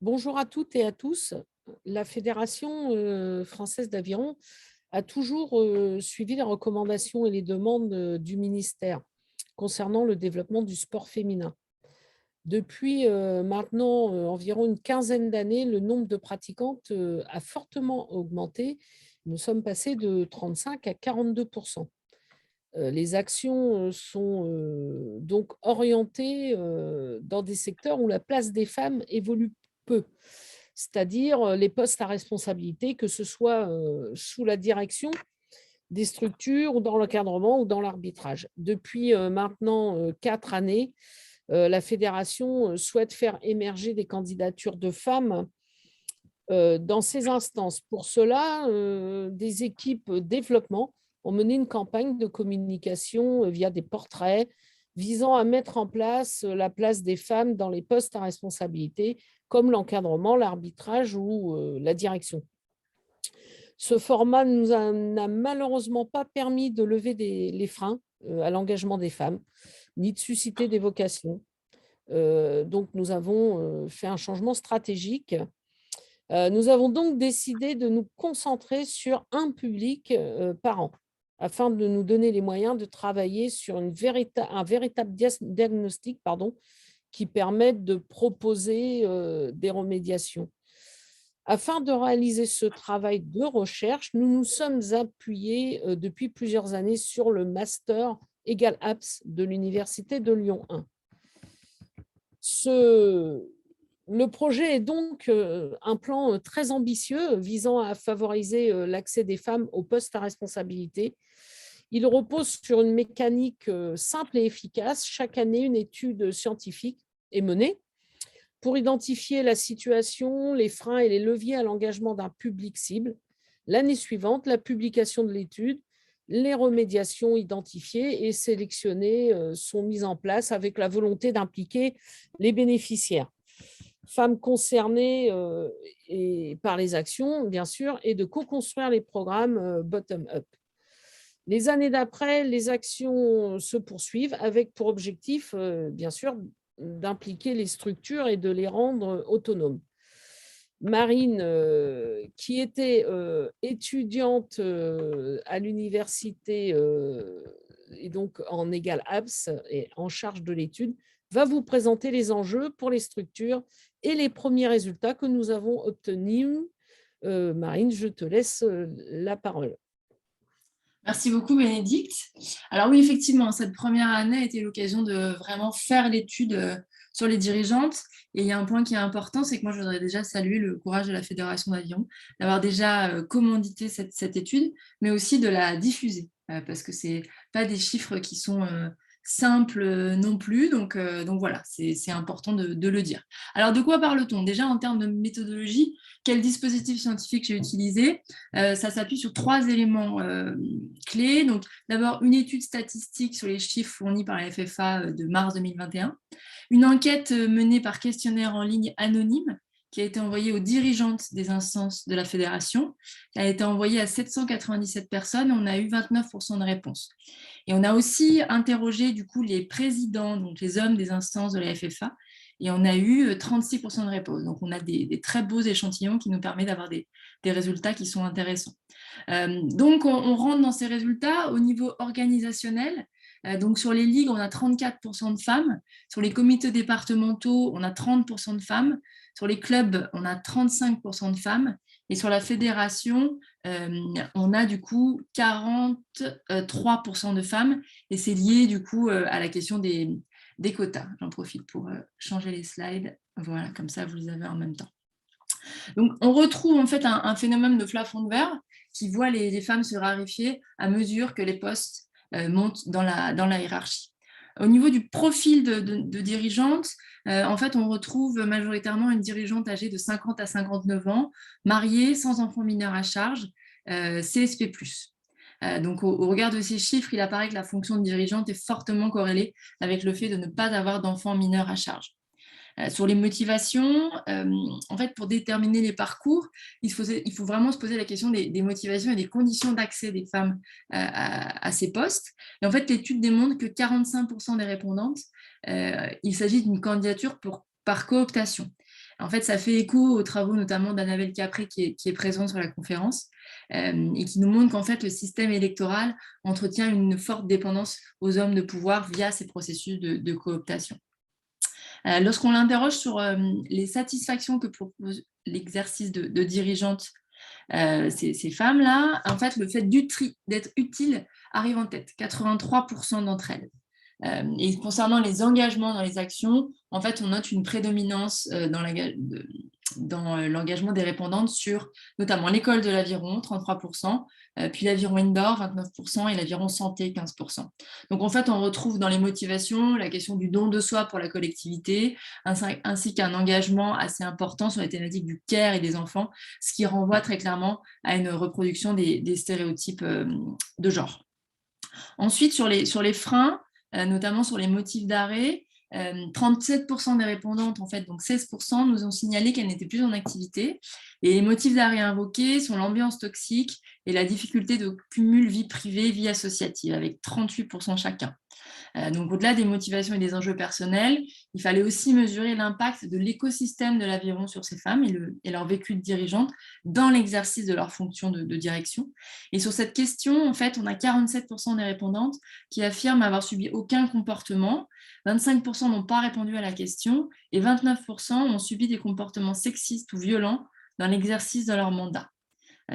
Bonjour à toutes et à tous. La Fédération française d'aviron a toujours suivi les recommandations et les demandes du ministère concernant le développement du sport féminin. Depuis maintenant environ une quinzaine d'années, le nombre de pratiquantes a fortement augmenté. Nous sommes passés de 35 à 42. Les actions sont donc orientées dans des secteurs où la place des femmes évolue peu, c'est-à-dire les postes à responsabilité, que ce soit sous la direction des structures ou dans l'encadrement ou dans l'arbitrage. Depuis maintenant 4 années, la fédération souhaite faire émerger des candidatures de femmes dans ces instances. Pour cela, des équipes développement ont mené une campagne de communication via des portraits visant à mettre en place la place des femmes dans les postes à responsabilité, comme l'encadrement, l'arbitrage ou la direction. Ce format n'a malheureusement pas permis de lever les freins à l'engagement des femmes, ni de susciter des vocations. Donc, nous avons fait un changement stratégique. Nous avons donc décidé de nous concentrer sur un public par an, afin de nous donner les moyens de travailler sur un véritable diagnostic, qui permette de proposer des remédiations. Afin de réaliser ce travail de recherche, nous nous sommes appuyés depuis plusieurs années sur le master égal apps de l'Université de Lyon 1. Ce Le projet est donc un plan très ambitieux visant à favoriser l'accès des femmes aux postes à responsabilité. Il repose sur une mécanique simple et efficace. Chaque année, une étude scientifique est menée pour identifier la situation, les freins et les leviers à l'engagement d'un public cible. L'année suivante, la publication de l'étude, les remédiations identifiées et sélectionnées sont mises en place avec la volonté d'impliquer les bénéficiaires, femmes concernées par les actions, bien sûr, et de co-construire les programmes bottom-up. Les années d'après, les actions se poursuivent avec pour objectif, bien sûr, d'impliquer les structures et de les rendre autonomes. Marine, qui était étudiante à l'université et donc en égal ABS et en charge de l'étude, va vous présenter les enjeux pour les structures et les premiers résultats que nous avons obtenus. Marine, je te laisse la parole. Merci beaucoup, Bénédicte. Alors oui, effectivement, cette première année a été l'occasion de vraiment faire l'étude sur les dirigeantes. Et il y a un point qui est important, c'est que moi, je voudrais déjà saluer le courage de la Fédération d'aviron, d'avoir déjà commandité cette étude, mais aussi de la diffuser, parce que ce pas des chiffres qui sont simples non plus. Donc voilà, c'est important de le dire. Alors, de quoi parle-t-on? Déjà, en termes de méthodologie, quel dispositif scientifique j'ai utilisé? Ça s'appuie sur 3 éléments clés. Donc, d'abord, une étude statistique sur les chiffres fournis par la FFA de mars 2021, une enquête menée par questionnaire en ligne anonyme qui a été envoyée aux dirigeantes des instances de la fédération. Elle a été envoyée à 797 personnes et on a eu 29% de réponses. Et on a aussi interrogé du coup les présidents, donc les hommes des instances de la FFA, et on a eu 36% de réponses. Donc on a des très beaux échantillons qui nous permettent d'avoir des résultats qui sont intéressants. Donc on rentre dans ces résultats au niveau organisationnel. Donc sur les ligues, on a 34% de femmes. Sur les comités départementaux, on a 30% de femmes. Sur les clubs, on a 35% de femmes. Et sur la fédération, on a du coup 43% de femmes. Et c'est lié du coup à la question des quotas. J'en profite pour changer les slides. Voilà, comme ça, vous les avez en même temps. Donc, on retrouve en fait un phénomène de plafond de verre qui voit les femmes se raréfier à mesure que les postes montent dans la hiérarchie. Au niveau du profil de dirigeante, en fait, on retrouve majoritairement une dirigeante âgée de 50 à 59 ans, mariée, sans enfants mineurs à charge, CSP+. Donc, au regard de ces chiffres, il apparaît que la fonction de dirigeante est fortement corrélée avec le fait de ne pas avoir d'enfants mineurs à charge. Sur les motivations, en fait, pour déterminer les parcours, il faut vraiment se poser la question des motivations et des conditions d'accès des femmes à ces postes. Et en fait, l'étude démontre que 45% des répondantes, il s'agit d'une candidature par cooptation. En fait, ça fait écho aux travaux notamment d'Annabelle Capré qui est présente sur la conférence et qui nous montre qu'en fait, le système électoral entretient une forte dépendance aux hommes de pouvoir via ces processus de cooptation. Lorsqu'on l'interroge sur les satisfactions que propose l'exercice de dirigeante, ces femmes-là, en fait, le fait d'être utile arrive en tête, 83% d'entre elles. Et concernant les engagements dans les actions, en fait, on note une prédominance dans l'engagement des répondantes sur notamment l'école de l'aviron, 33%, puis l'aviron indoor, 29%, et l'aviron santé, 15%. Donc, en fait, on retrouve dans les motivations la question du don de soi pour la collectivité, ainsi qu'un engagement assez important sur les thématiques du care et des enfants, ce qui renvoie très clairement à une reproduction des stéréotypes de genre. Ensuite, sur les freins, notamment sur les motifs d'arrêt, 37% des répondantes, en fait, donc 16%, nous ont signalé qu'elles n'étaient plus en activité. Et les motifs d'arrêt invoqués sont l'ambiance toxique et la difficulté de cumul vie privée, vie associative, avec 38% chacun. Donc, au-delà des motivations et des enjeux personnels, il fallait aussi mesurer l'impact de l'écosystème de l'aviron sur ces femmes et leur vécu de dirigeante dans l'exercice de leur fonction de direction. Et sur cette question, en fait, on a 47% des répondantes qui affirment avoir subi aucun comportement, 25% n'ont pas répondu à la question et 29% ont subi des comportements sexistes ou violents dans l'exercice de leur mandat.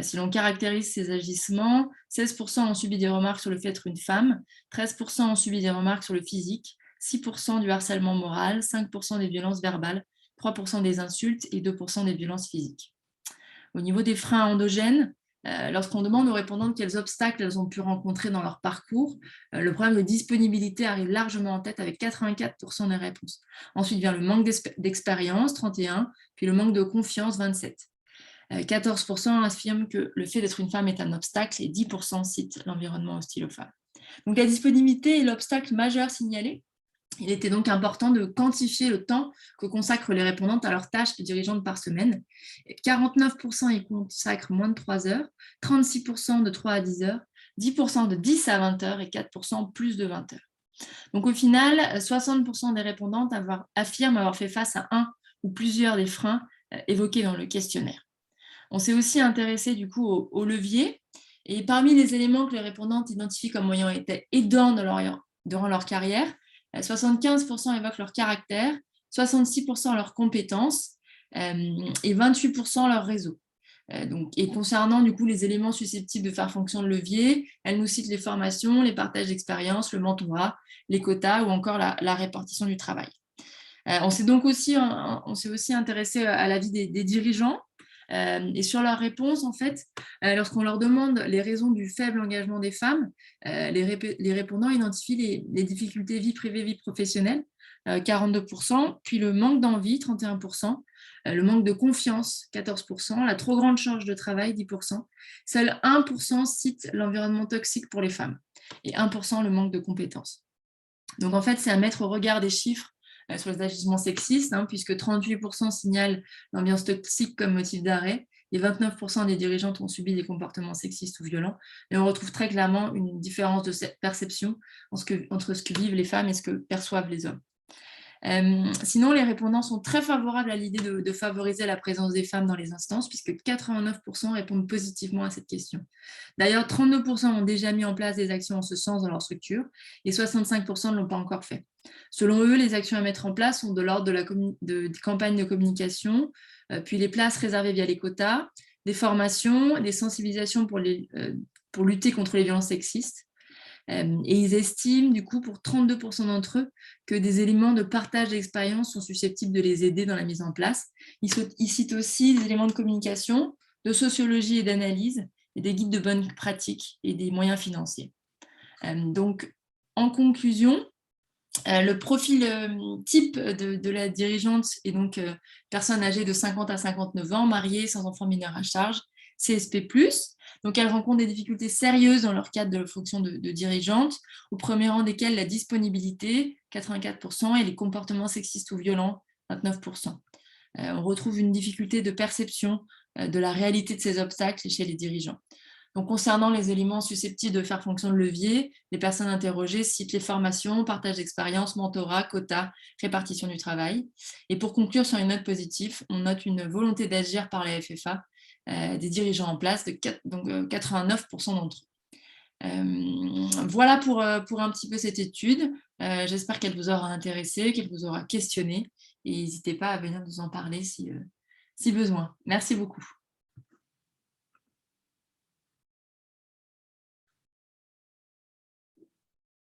Si l'on caractérise ces agissements, 16% ont subi des remarques sur le fait d'être une femme, 13% ont subi des remarques sur le physique, 6% du harcèlement moral, 5% des violences verbales, 3% des insultes et 2% des violences physiques. Au niveau des freins endogènes, lorsqu'on demande aux répondantes quels obstacles elles ont pu rencontrer dans leur parcours, le problème de disponibilité arrive largement en tête avec 84% des réponses. Ensuite vient le manque d'expérience, 31%, puis le manque de confiance, 27%. 14% affirment que le fait d'être une femme est un obstacle et 10% citent l'environnement hostile aux femmes. Donc la disponibilité est l'obstacle majeur signalé. Il était donc important de quantifier le temps que consacrent les répondantes à leurs tâches de dirigeante par semaine. 49% y consacrent moins de 3 heures, 36% de 3 à 10 heures, 10% de 10 à 20 heures et 4% plus de 20 heures. Donc au final, 60% des répondantes affirment avoir fait face à un ou plusieurs des freins évoqués dans le questionnaire. On s'est aussi intéressé du coup aux leviers. Et parmi les éléments que les répondantes identifient comme ayant été aidants durant leur carrière, 75% évoquent leur caractère, 66% leurs compétences et 28% leur réseau. Et concernant du coup les éléments susceptibles de faire fonction de levier, elle nous cite les formations, les partages d'expériences, le mentorat, les quotas ou encore la répartition du travail. On s'est aussi intéressé à l'avis des dirigeants. Et sur leur réponse, en fait, lorsqu'on leur demande les raisons du faible engagement des femmes, les répondants identifient les difficultés vie privée, vie professionnelle, 42%, puis le manque d'envie, 31%, le manque de confiance, 14%, la trop grande charge de travail, 10%. Seul 1% cite l'environnement toxique pour les femmes et 1% le manque de compétences. Donc, en fait, c'est à mettre au regard des chiffres sur les agissements sexistes, puisque 38% signalent l'ambiance toxique comme motif d'arrêt et 29% des dirigeantes ont subi des comportements sexistes ou violents. Et on retrouve très clairement une différence de cette perception entre ce que vivent les femmes et ce que perçoivent les hommes. Sinon, les répondants sont très favorables à l'idée de favoriser la présence des femmes dans les instances, puisque 89% répondent positivement à cette question. D'ailleurs, 32% ont déjà mis en place des actions en ce sens dans leur structure, et 65% ne l'ont pas encore fait. Selon eux, les actions à mettre en place sont de l'ordre de campagnes de communication, puis les places réservées via les quotas, des formations, des sensibilisations pour lutter contre les violences sexistes. Et ils estiment, du coup, pour 32% d'entre eux, que des éléments de partage d'expérience sont susceptibles de les aider dans la mise en place. Ils citent aussi des éléments de communication, de sociologie et d'analyse, et des guides de bonnes pratiques et des moyens financiers. Donc, en conclusion, le profil type de la dirigeante est donc personne âgée de 50 à 59 ans, mariée, sans enfants mineurs à charge, CSP+. Donc, elles rencontrent des difficultés sérieuses dans leur cadre de fonction de dirigeante, au premier rang desquelles la disponibilité, 84%, et les comportements sexistes ou violents, 29%. On retrouve une difficulté de perception de la réalité de ces obstacles chez les dirigeants. Donc, concernant les éléments susceptibles de faire fonction de levier, les personnes interrogées citent les formations, partage d'expérience, mentorat, quotas, répartition du travail. Et pour conclure sur une note positive, on note une volonté d'agir par la FFA, des dirigeants en place, donc 89% d'entre eux. Voilà pour un petit peu cette étude. J'espère qu'elle vous aura intéressé, qu'elle vous aura questionné. Et n'hésitez pas à venir nous en parler si besoin. Merci beaucoup.